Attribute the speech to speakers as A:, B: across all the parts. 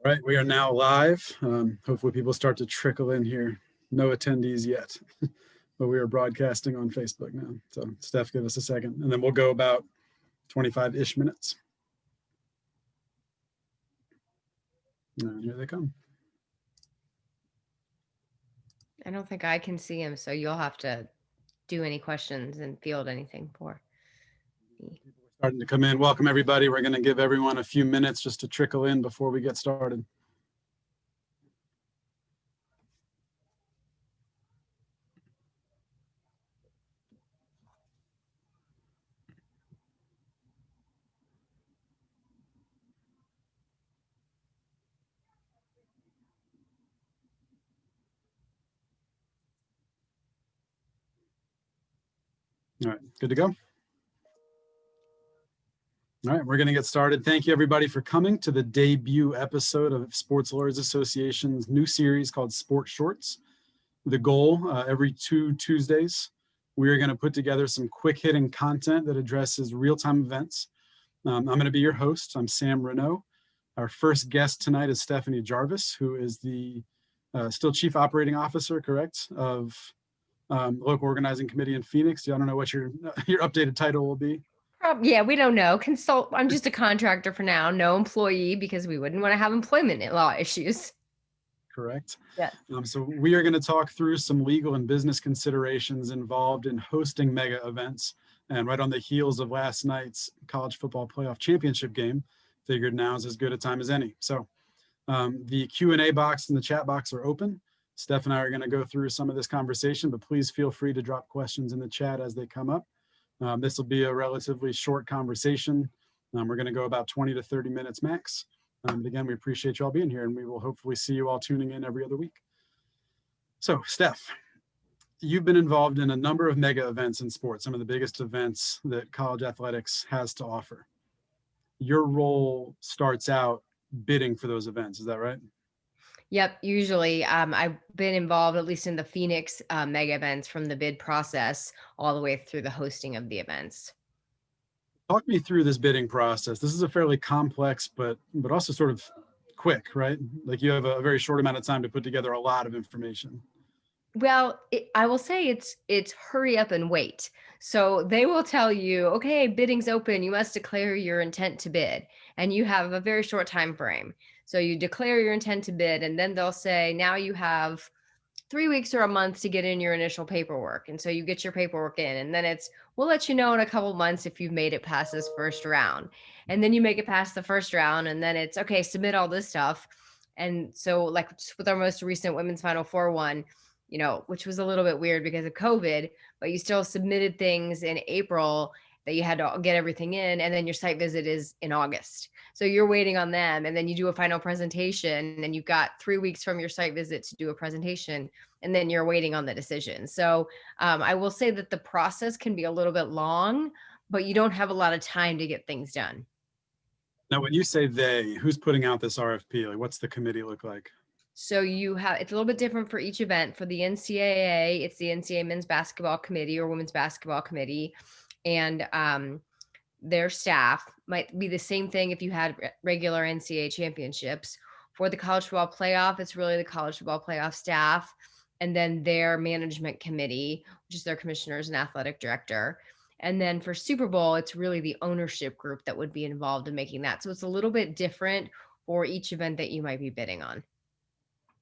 A: All right, we are now live. Hopefully people start to trickle in here. No attendees yet, but we are broadcasting on Facebook now. So Steph, give us a second, and then we'll go about 25-ish minutes. And here they come.
B: I don't think I can see him, so you'll have to do any questions and field anything for me.
A: People are starting to come in. Welcome, everybody. We're going to give everyone a few minutes just to trickle in before we get started. All right, good to go. All right, we're going to get started. Thank you, everybody, for coming to the debut episode of Sports Lawyers Association's new series called Sport Shorts. The goal, every 2 Tuesdays, we are going to put together some quick-hitting content that addresses real-time events. I'm going to be your host. I'm Sam Renaut. Our first guest tonight is Stephanie Jarvis, who is the still Chief Operating Officer, correct, of local organizing committee in Phoenix. I don't know what your updated title will be.
B: Yeah, we don't know. I'm just a contractor for now, no employee, because we wouldn't want to have employment law issues.
A: Correct.
B: Yeah.
A: So we are going to talk through some legal and business considerations involved in hosting mega events. And right on the heels of last night's college football playoff championship game, figured now is as good a time as any. So the Q&A box and the chat box are open. Steph and I are going to go through some of this conversation, but please feel free to drop questions in the chat as they come up. This will be a relatively short conversation. We're going to go about 20 to 30 minutes max. Again, we appreciate you all being here, and we will hopefully see you all tuning in every other week. So, Steph, you've been involved in a number of mega events in sports, some of the biggest events that college athletics has to offer. Your role starts out bidding for those events, is that right?
B: Yep, usually I've been involved at least in the Phoenix mega events from the bid process all the way through the hosting of the events.
A: Talk me through this bidding process. This is a fairly complex, but also sort of quick, right? Like you have a very short amount of time to put together a lot of information.
B: Well, I will say it's hurry up and wait. So they will tell you, okay, bidding's open. You must declare your intent to bid, and you have a very short time frame. So you declare your intent to bid, and then they'll say, now you have 3 weeks or a month to get in your initial paperwork. And so you get your paperwork in, and then we'll let you know in a couple months if you've made it past this first round. And then you make it past the first round, and then it's okay, submit all this stuff. And so like with our most recent women's Final Four one, which was a little bit weird because of COVID, but you still submitted things in April that you had to get everything in, and then your site visit is in August. So you're waiting on them, and then you do a final presentation, and you've got 3 weeks from your site visit to do a presentation, and then you're waiting on the decision. So I will say that the process can be a little bit long, but you don't have a lot of time to get things done.
A: Now, when you say they, who's putting out this RFP? Like, what's the committee look like?
B: So it's a little bit different for each event. For the NCAA, it's the NCAA Men's Basketball Committee or Women's Basketball Committee. And their staff might be the same thing if you had regular NCAA championships. For the college football playoff, it's really the college football playoff staff, and then their management committee, which is their commissioners and athletic director. And then for Super Bowl, it's really the ownership group that would be involved in making that. So it's a little bit different for each event that you might be bidding on.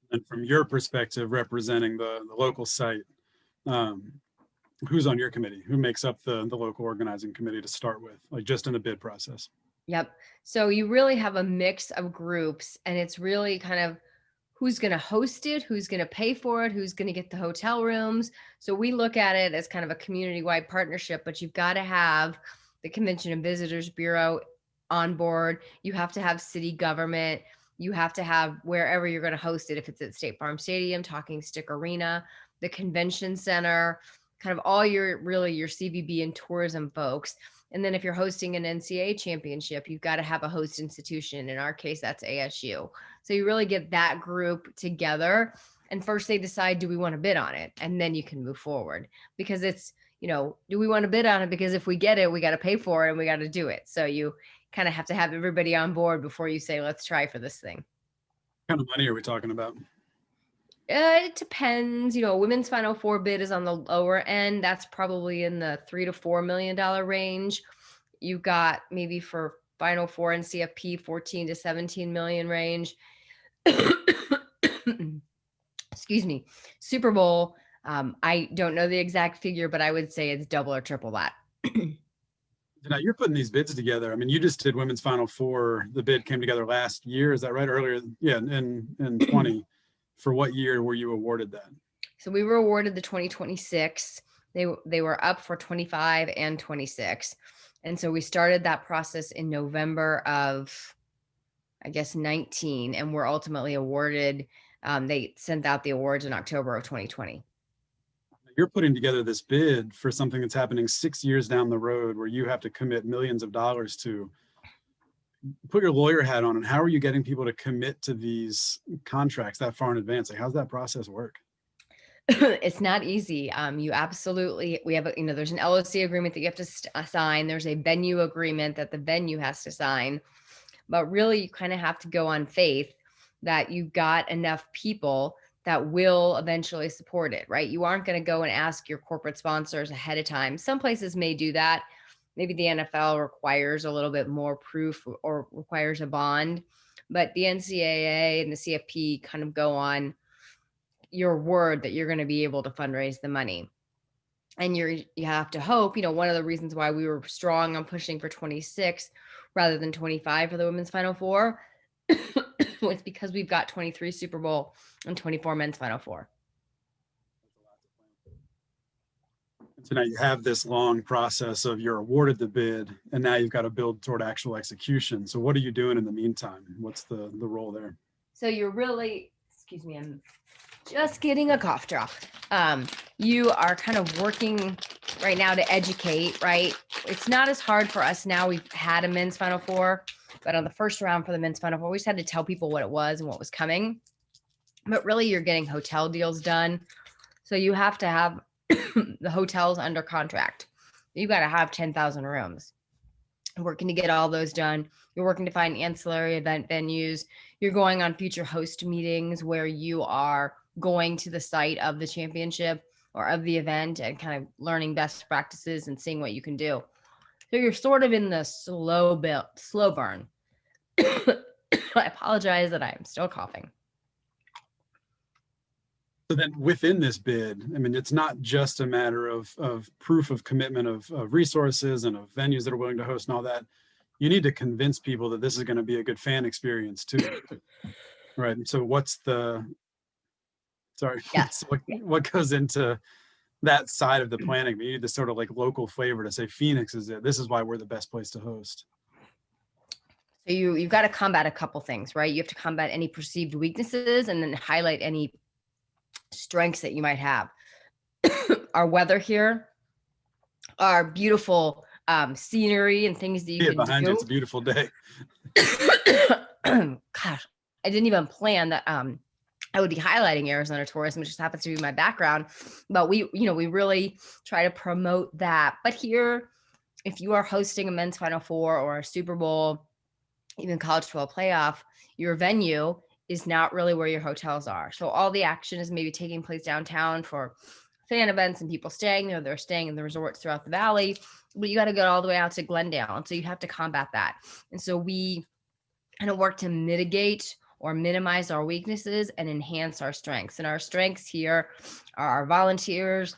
A: And from your perspective, representing the local site, who's on your committee? Who makes up the local organizing committee to start with, like just in the bid process?
B: Yep. So you really have a mix of groups, and it's really kind of who's going to host it, who's going to pay for it, who's going to get the hotel rooms. So we look at it as kind of a community-wide partnership, but you've got to have the Convention and Visitors Bureau on board. You have to have city government. You have to have wherever you're going to host it, if it's at State Farm Stadium, Talking Stick Arena, the Convention Center, kind of all your CVB and tourism folks. And then if you're hosting an NCAA championship, you've got to have a host institution. In our case, that's ASU. So you really get that group together. And first they decide, do we want to bid on it? And then you can move forward, because it's, do we want to bid on it? Because if we get it, we got to pay for it and we got to do it. So you kind of have to have everybody on board before you say, let's try for this thing.
A: kind of money are we talking about?
B: It depends. Women's Final Four bid is on the lower end. That's probably in the $3 to $4 million range. You've got maybe for Final Four and CFP 14 to 17 million range. Excuse me. Super Bowl. I don't know the exact figure, but I would say it's double or triple that.
A: Now you're putting these bids together. I mean, you just did women's Final Four. The bid came together last year. Is that right? Earlier, yeah, in 20. For what year were you awarded that?
B: So we were awarded the 2026. They were up for 25 and 26. And so we started that process in November of, I guess, 19, and we're ultimately awarded. They sent out the awards in October of 2020.
A: You're putting together this bid for something that's happening 6 years down the road where you have to commit millions of dollars to. Put your lawyer hat on, and how are you getting people to commit to these contracts that far in advance? Like, how's that process work?
B: It's not easy. We have there's an LOC agreement that you have to sign. There's a venue agreement that the venue has to sign, but really you kind of have to go on faith that you've got enough people that will eventually support it, right? You aren't going to go and ask your corporate sponsors ahead of time. Some places may do that. Maybe the NFL requires a little bit more proof or requires a bond, but the NCAA and the CFP kind of go on your word that you're going to be able to fundraise the money. And you have to hope, one of the reasons why we were strong on pushing for 26 rather than 25 for the women's Final Four was because we've got 23 Super Bowl and 24 men's Final Four.
A: So now you have this long process of you're awarded the bid, and now you've got to build toward actual execution. So what are you doing in the meantime? What's the role there?
B: So you're really, excuse me, I'm just getting a cough drop. You are kind of working right now to educate, right? It's not as hard for us now. We've had a men's Final Four, but on the first round for the men's Final Four, we just had to tell people what it was and what was coming. But really, you're getting hotel deals done. So you have to have the hotels under contract. You got to have 10,000 rooms. You're working to get all those done. You're working to find ancillary event venues. You're going on future host meetings where you are going to the site of the championship or of the event and kind of learning best practices and seeing what you can do. So you're sort of in the slow burn. I apologize that I'm still coughing.
A: So then within this bid, I mean, it's not just a matter of proof of commitment of resources and of venues that are willing to host and all that. You need to convince people that this is going to be a good fan experience too. Right. And so
B: Yes.
A: what goes into that side of the planning? You need this sort of like local flavor to say Phoenix is it. This is why we're the best place to host.
B: So you've got to combat a couple things, right? You have to combat any perceived weaknesses and then highlight any strengths that you might have. Our weather here, our beautiful scenery and things that you can
A: behind
B: do.
A: You, it's a beautiful day.
B: Gosh, I didn't even plan that I would be highlighting Arizona tourism, which just happens to be my background. But we really try to promote that. But here, if you are hosting a men's Final Four or a Super Bowl, even college football playoff, your venue is not really where your hotels are. So all the action is maybe taking place downtown for fan events and people staying there. They're staying in the resorts throughout the valley, but you got to go all the way out to Glendale. And so you have to combat that. And so we kind of work to mitigate or minimize our weaknesses and enhance our strengths. And our strengths here are our volunteers,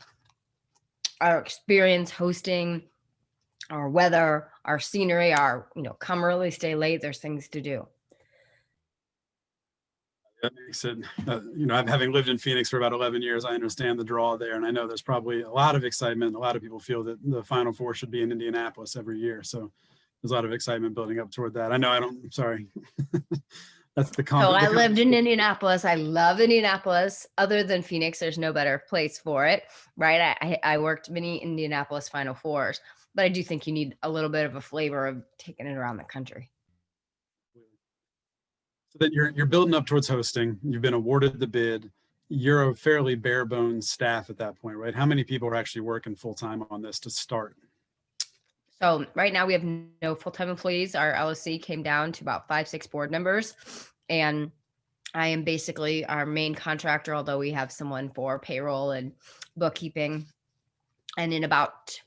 B: our experience hosting, our weather, our scenery, our, come early, stay late. There's things to do.
A: That makes it, having lived in Phoenix for about 11 years, I understand the draw there. And I know there's probably a lot of excitement. A lot of people feel that the Final Four should be in Indianapolis every year. So there's a lot of excitement building up toward that. I'm sorry. That's the comment.
B: So I lived in Indianapolis. I love Indianapolis. Other than Phoenix, there's no better place for it, right? I worked many Indianapolis Final Fours, but I do think you need a little bit of a flavor of taking it around the country.
A: So then you're building up towards hosting. You've been awarded the bid. You're a fairly bare bones staff at that point, right? How many people are actually working full time on this to start?
B: So right now we have no full-time employees. Our LOC came down to about 5-6 board members, and I am basically our main contractor, although we have someone for payroll and bookkeeping. And in about,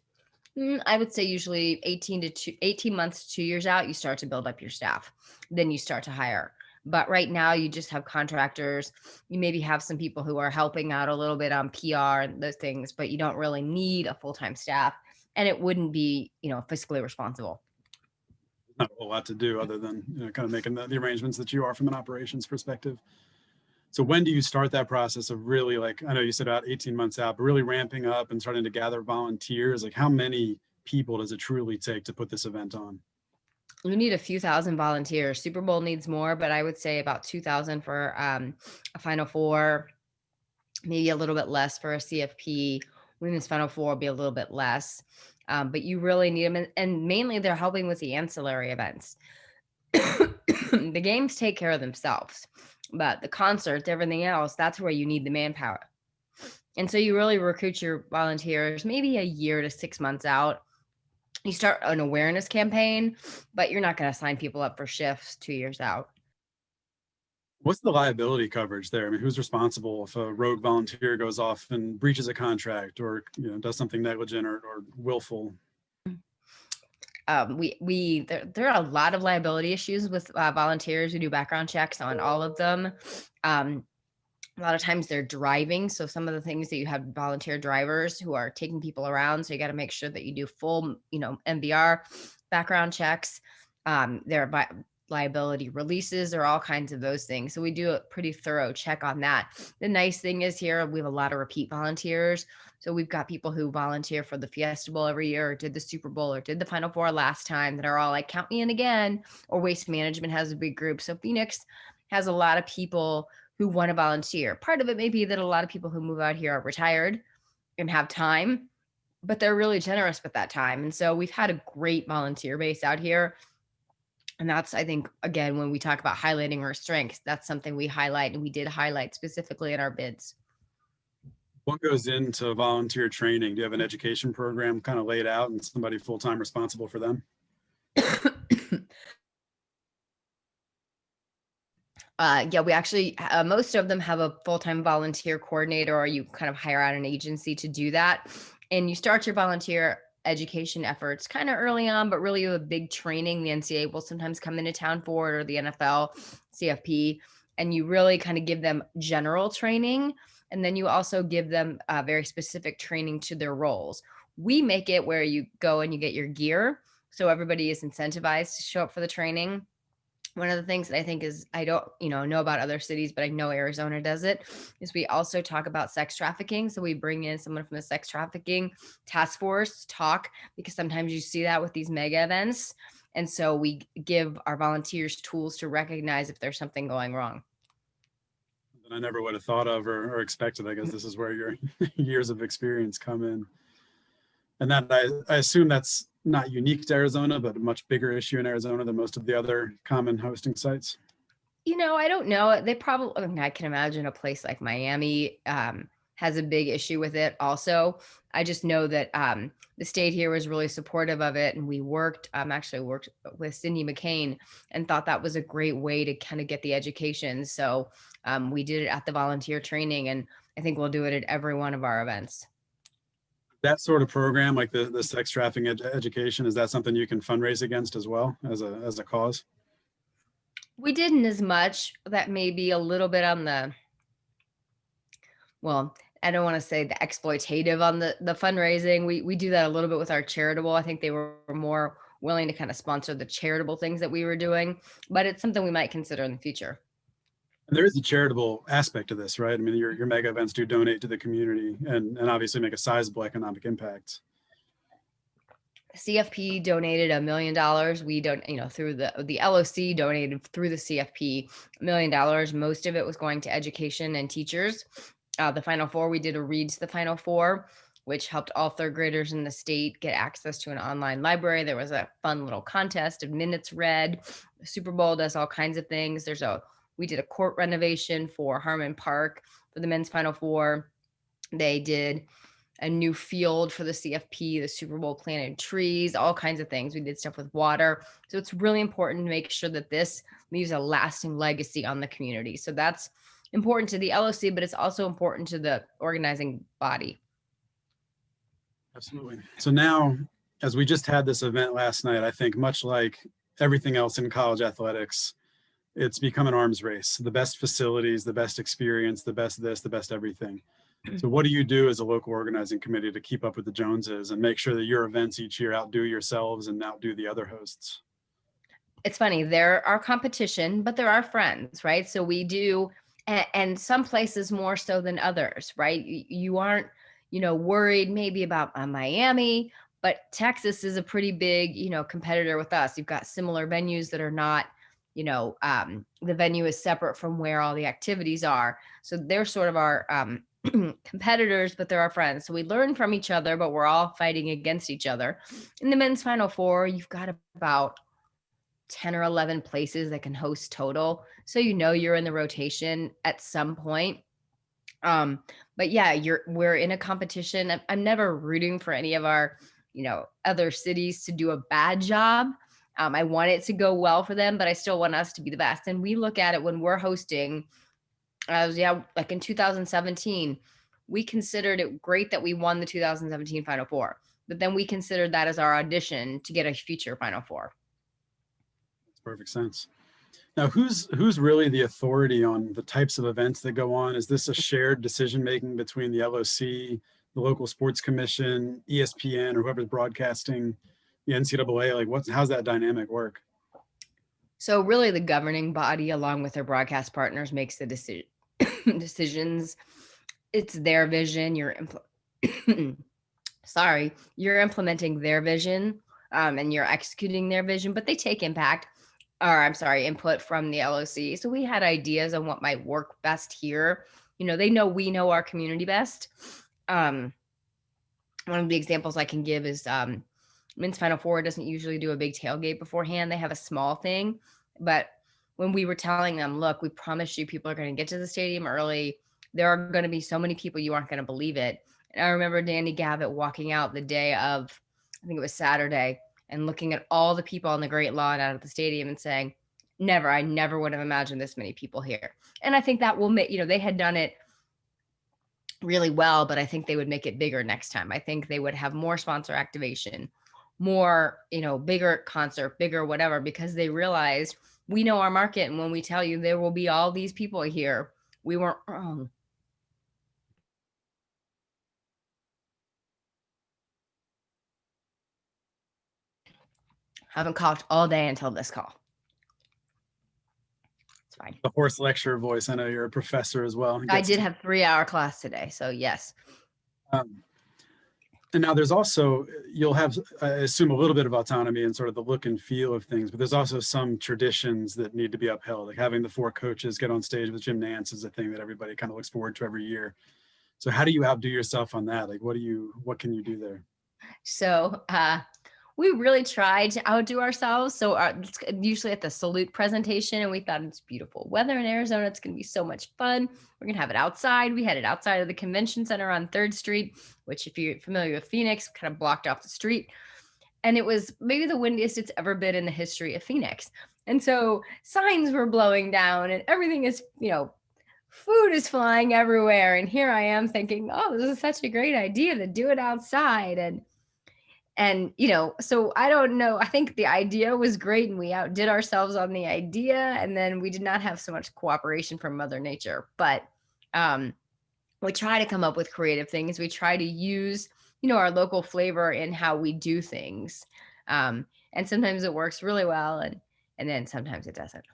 B: I would say usually 18 months, 2 years out, you start to build up your staff. Then you start to hire. But right now, you just have contractors. You maybe have some people who are helping out a little bit on PR and those things, but you don't really need a full-time staff. And it wouldn't be, fiscally responsible.
A: Not a whole lot to do other than kind of making the arrangements that you are from an operations perspective. So when do you start that process of really, like, I know you said about 18 months out, but really ramping up and starting to gather volunteers? Like, how many people does it truly take to put this event on?
B: You need a few thousand volunteers. Super Bowl needs more, but I would say about 2,000 for a Final Four, maybe a little bit less for a CFP. Women's Final Four will be a little bit less, but you really need them. And mainly they're helping with the ancillary events. The games take care of themselves, but the concerts, everything else, that's where you need the manpower. And so you really recruit your volunteers maybe a year to 6 months out. You start an awareness campaign, but you're not going to sign people up for shifts 2 years out.
A: What's the liability coverage there? I mean, who's responsible if a rogue volunteer goes off and breaches a contract or does something negligent or willful?
B: There are a lot of liability issues with volunteers. We do background checks on all of them. A lot of times they're driving. So some of the things that you have volunteer drivers who are taking people around. So you got to make sure that you do full, MVR background checks. There are liability releases or all kinds of those things. So we do a pretty thorough check on that. The nice thing is here, we have a lot of repeat volunteers. So we've got people who volunteer for the Fiesta Bowl every year, or did the Super Bowl, or did the Final Four last time, that are all like, count me in again. Or Waste Management has a big group. So Phoenix has a lot of people who want to volunteer. Part of it may be that a lot of people who move out here are retired and have time, but they're really generous with that time. And so we've had a great volunteer base out here. And that's, I think, again, when we talk about highlighting our strengths, that's something we highlight, and we did highlight specifically in our bids.
A: What goes into volunteer training? Do you have an education program kind of laid out and somebody full-time responsible for them?
B: Yeah, we actually, most of them have a full-time volunteer coordinator, or you kind of hire out an agency to do that. And you start your volunteer education efforts kind of early on, but really a big training. The NCAA will sometimes come into town for it, or the NFL, CFP, and you really kind of give them general training. And then you also give them very specific training to their roles. We make it where you go and you get your gear. So everybody is incentivized to show up for the training. One of the things that I think is, I don't, know about other cities, but I know Arizona does it, is we also talk about sex trafficking. So we bring in someone from the sex trafficking task force to talk, because sometimes you see that with these mega events. And so we give our volunteers tools to recognize if there's something going wrong.
A: That I never would have thought of or expected. I guess this is where your years of experience come in. And that I assume that's not unique to Arizona, but a much bigger issue in Arizona than most of the other common hosting sites.
B: I don't know. They probably, I can imagine a place like Miami has a big issue with it also. I just know that the state here was really supportive of it. And we actually worked with Cindy McCain, and thought that was a great way to kind of get the education. So we did it at the volunteer training, and I think we'll do it at every one of our events.
A: That sort of program, like the sex trafficking education, is that something you can fundraise against as well as a cause?
B: We didn't as much. That may be a little bit on the, well, I don't want to say the exploitative on the fundraising. We do that a little bit with our charitable. I think they were more willing to kind of sponsor the charitable things that we were doing, but it's something we might consider in the future.
A: And there is a charitable aspect to this, right? I mean, your mega events do donate to the community and obviously make a sizable economic impact.
B: CFP donated $1 million. We don't, through the LOC donated through the CFP $1 million. Most of it was going to education and teachers. The Final Four, we did a read to the Final Four, which helped all third graders in the state get access to an online library. There was a fun little contest of minutes read. The Super Bowl does all kinds of things. We did a court renovation for Harmon Park for the men's Final Four. They did a new field for the CFP, the Super Bowl planted trees, all kinds of things. We did stuff with water. So it's really important to make sure that this leaves a lasting legacy on the community. So that's important to the LOC, but it's also important to the organizing body.
A: Absolutely. So now, as we just had this event last night, I think much like everything else in college athletics, it's become an arms race. The best facilities, the best experience, the best this, the best everything. So what do you do as a local organizing committee to keep up with the Joneses and make sure that your events each year outdo yourselves and outdo the other hosts?
B: It's funny, they're our competition, but they're our friends, right? So we do, and some places more so than others, right? You aren't, worried maybe about Miami, but Texas is a pretty big, competitor with us. You've got similar venues that are not, the venue is separate from where all the activities are. So they're sort of our competitors, but they're our friends. So we learn from each other, but we're all fighting against each other. In the men's Final Four, you've got about 10 or 11 places that can host total. So you're in the rotation at some point. But yeah, we're in a competition. I'm never rooting for any of our, other cities to do a bad job. I want it to go well for them, but I still want us to be the best. And we look at it when we're hosting, like in 2017, we considered it great that we won the 2017 Final Four, but then we considered that as our audition to get a future Final Four.
A: Perfect sense. Now, who's really the authority on the types of events that go on? Is this a shared decision making between the LOC, the local sports commission, ESPN, or whoever's broadcasting, the NCAA? Like, how's that dynamic work?
B: So really, the governing body, along with their broadcast partners, makes the decisions. It's their vision. You're implementing their vision, and you're executing their vision, but they take input from the LOC. So we had ideas on what might work best here. We know our community best. One of the examples I can give is men's Final Four doesn't usually do a big tailgate beforehand. They have a small thing, but when we were telling them, look, we promise you people are going to get to the stadium early. There are going to be so many people, you aren't going to believe it. And I remember Danny Gavitt walking out the day of, I think it was Saturday, and looking at all the people on the Great Lawn out of the stadium and saying, I never would have imagined this many people here. And I think that will make, they had done it really well, but I think they would make it bigger next time. I think they would have more sponsor activation, more, bigger concert, bigger whatever, because they realized we know our market. And when we tell you there will be all these people here, we weren't wrong. I haven't coughed all day until this call. It's fine.
A: The horse lecture voice. I know you're a professor as well.
B: I did have 3-hour class today, so yes.
A: And now there's also, you'll have, I assume, a little bit of autonomy and sort of the look and feel of things, but there's also some traditions that need to be upheld. Like having the 4 coaches get on stage with Jim Nance is a thing that everybody kind of looks forward to every year. So how do you outdo yourself on that? Like, what can you do there?
B: So we really tried to outdo ourselves. So usually at the salute presentation, and we thought it's beautiful weather in Arizona. It's going to be so much fun. We're going to have it outside. We had it outside of the convention center on 3rd Street, which if you're familiar with Phoenix, kind of blocked off the street. And it was maybe the windiest it's ever been in the history of Phoenix. And so signs were blowing down and everything is, food is flying everywhere. And here I am thinking, oh, this is such a great idea to do it outside. And, so I don't know. I think the idea was great and we outdid ourselves on the idea. And then we did not have so much cooperation from Mother Nature, but we try to come up with creative things. We try to use, our local flavor in how we do things. And sometimes it works really well. And then sometimes it doesn't.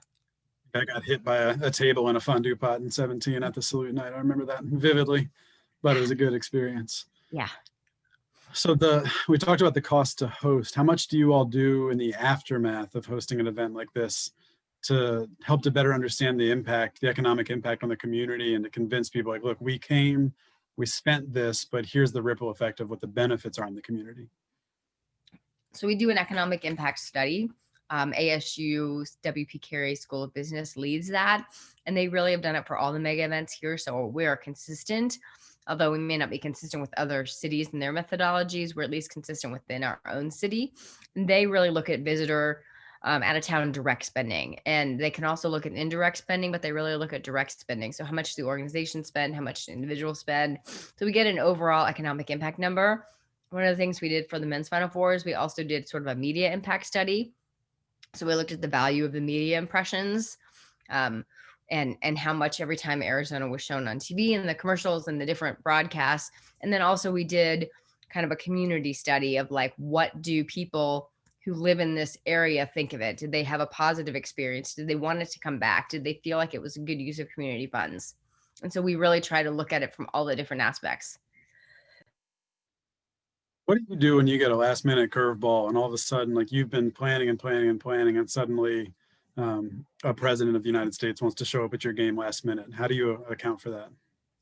A: I got hit by a table and a fondue pot in 17 at the salute night. I remember that vividly, but it was a good experience.
B: Yeah.
A: So we talked about the cost to host. How much do you all do in the aftermath of hosting an event like this to help to better understand the impact, the economic impact on the community, and to convince people like, look, we came, we spent this, but here's the ripple effect of what the benefits are in the community?
B: So we do an economic impact study. ASU's W.P. Carey School of Business leads that, and they really have done it for all the mega events here. So we are consistent. although we may not be consistent with other cities and their methodologies, we're at least consistent within our own city. They really look at visitor out of town direct spending. And they can also look at indirect spending, but they really look at direct spending. So how much the organization spend, how much the individual spend. So we get an overall economic impact number. One of the things we did for the men's Final Four is we also did sort of a media impact study. So we looked at the value of the media impressions, and how much every time Arizona was shown on TV and the commercials and the different broadcasts. And then also we did kind of a community study of like, what do people who live in this area think of it? Did they have a positive experience? Did they want it to come back? Did they feel like it was a good use of community funds? And so we really try to look at it from all the different aspects.
A: What do you do when you get a last minute curveball and all of a sudden, like you've been planning and planning and planning, and suddenly a president of the United States wants to show up at your game last minute? How do you account for that?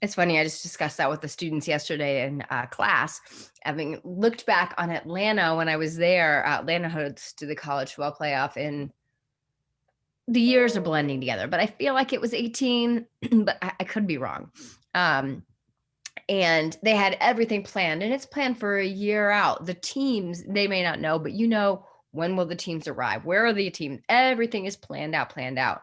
B: It's funny. I just discussed that with the students yesterday in class. Having looked back on Atlanta when I was there, Atlanta hosted the college football playoff in the years are blending together, but I feel like it was 18, but I could be wrong. And they had everything planned, and it's planned for a year out. The teams, they may not know, but when will the teams arrive? Where are the teams? Everything is planned out.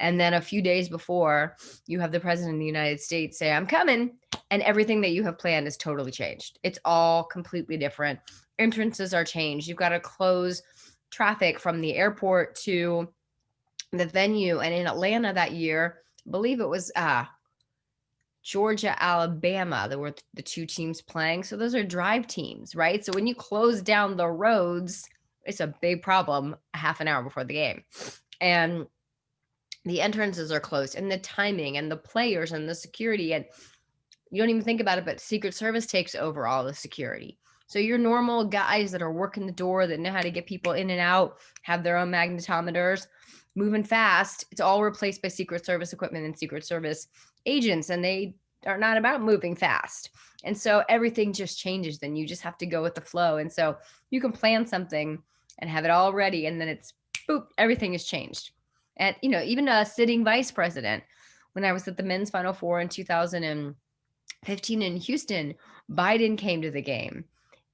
B: And then a few days before, you have the president of the United States say, I'm coming. And everything that you have planned is totally changed. It's all completely different. Entrances are changed. You've got to close traffic from the airport to the venue. And in Atlanta that year, I believe it was Georgia, Alabama, there were the two teams playing. So those are drive teams, right? So when you close down the roads, it's a big problem a half an hour before the game. And the entrances are closed, and the timing and the players and the security, and you don't even think about it, but Secret Service takes over all the security. So your normal guys that are working the door, that know how to get people in and out, have their own magnetometers, moving fast, it's all replaced by Secret Service equipment and Secret Service agents, and they are not about moving fast. And so everything just changes. Then you just have to go with the flow. And so you can plan something and have it all ready, and then it's boop, everything has changed. And, even a sitting vice president, when I was at the men's Final Four in 2015 in Houston, Biden came to the game.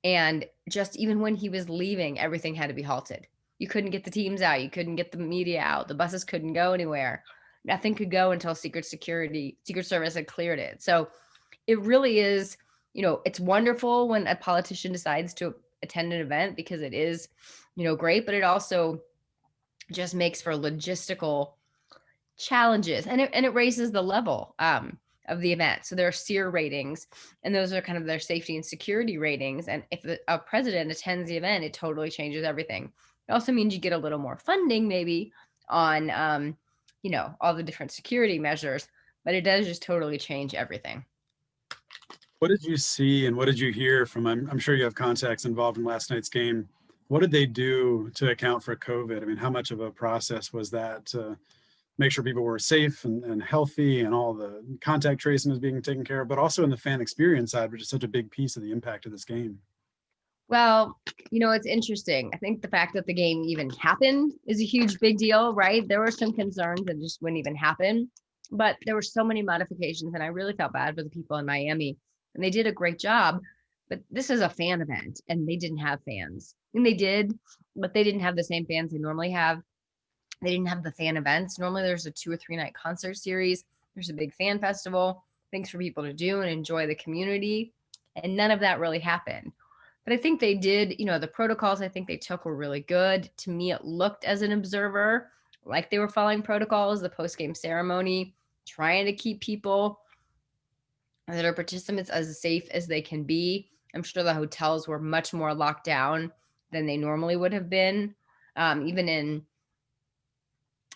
B: And just even when he was leaving, everything had to be halted. You couldn't get the teams out. You couldn't get the media out. The buses couldn't go anywhere. Nothing could go until Secret Service had cleared it. So it really is, it's wonderful when a politician decides to attend an event, because it is, great, but it also just makes for logistical challenges, and it raises the level of the event. So there are SEER ratings, and those are kind of their safety and security ratings. And if a president attends the event, it totally changes everything. It also means you get a little more funding maybe on, all the different security measures, but it does just totally change everything.
A: What did you see and what did you hear from, I'm sure you have contacts involved in last night's game. What did they do to account for COVID? I mean, how much of a process was that to make sure people were safe and healthy, and all the contact tracing was being taken care of, but also in the fan experience side, which is such a big piece of the impact of this game?
B: Well, it's interesting. I think the fact that the game even happened is a huge big deal, right? There were some concerns that just wouldn't even happen, but there were so many modifications, and I really felt bad for the people in Miami, and they did a great job. But this is a fan event, and they didn't have fans. And they did, but they didn't have the same fans they normally have. They didn't have the fan events. Normally there's a 2 or 3 night concert series. There's a big fan festival, things for people to do and enjoy the community. And none of that really happened. But I think they did, the protocols I think they took were really good. To me, it looked, as an observer, like they were following protocols, the post-game ceremony, trying to keep people that are participants as safe as they can be. I'm sure the hotels were much more locked down than they normally would have been. Even in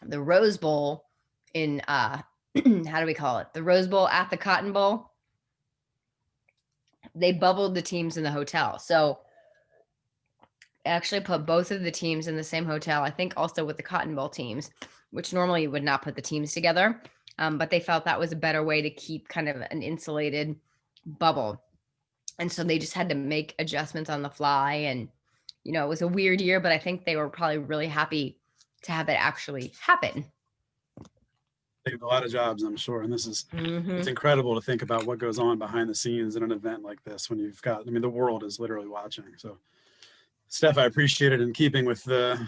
B: the Rose Bowl in, how do we call it? The Rose Bowl at the Cotton Bowl. They bubbled the teams in the hotel. So actually put both of the teams in the same hotel, I think also with the Cotton Bowl teams, which normally you would not put the teams together. But they felt that was a better way to keep kind of an insulated bubble. And so they just had to make adjustments on the fly. And, it was a weird year, but I think they were probably really happy to have it actually happen.
A: Saved a lot of jobs, I'm sure. And this is,
B: Mhm.
A: it's incredible to think about what goes on behind the scenes in an event like this when you've got, I mean, the world is literally watching. So, Steph, I appreciate it. In keeping with the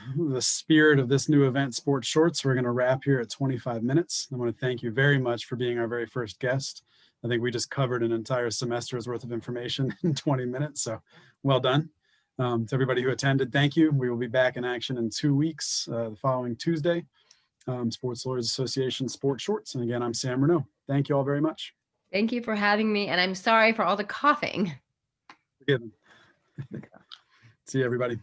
A: spirit of this new event, Sports Shorts, we're going to wrap here at 25 minutes. I want to thank you very much for being our very first guest. I think we just covered an entire semester's worth of information in 20 minutes. So, well done. To everybody who attended, thank you. We will be back in action in 2 weeks, the following Tuesday. Sports Lawyers Association Sports Shorts. And again, I'm Sam Renaut. Thank you all very much.
B: Thank you for having me. And I'm sorry for all the coughing.
A: Forgiven. See you, everybody.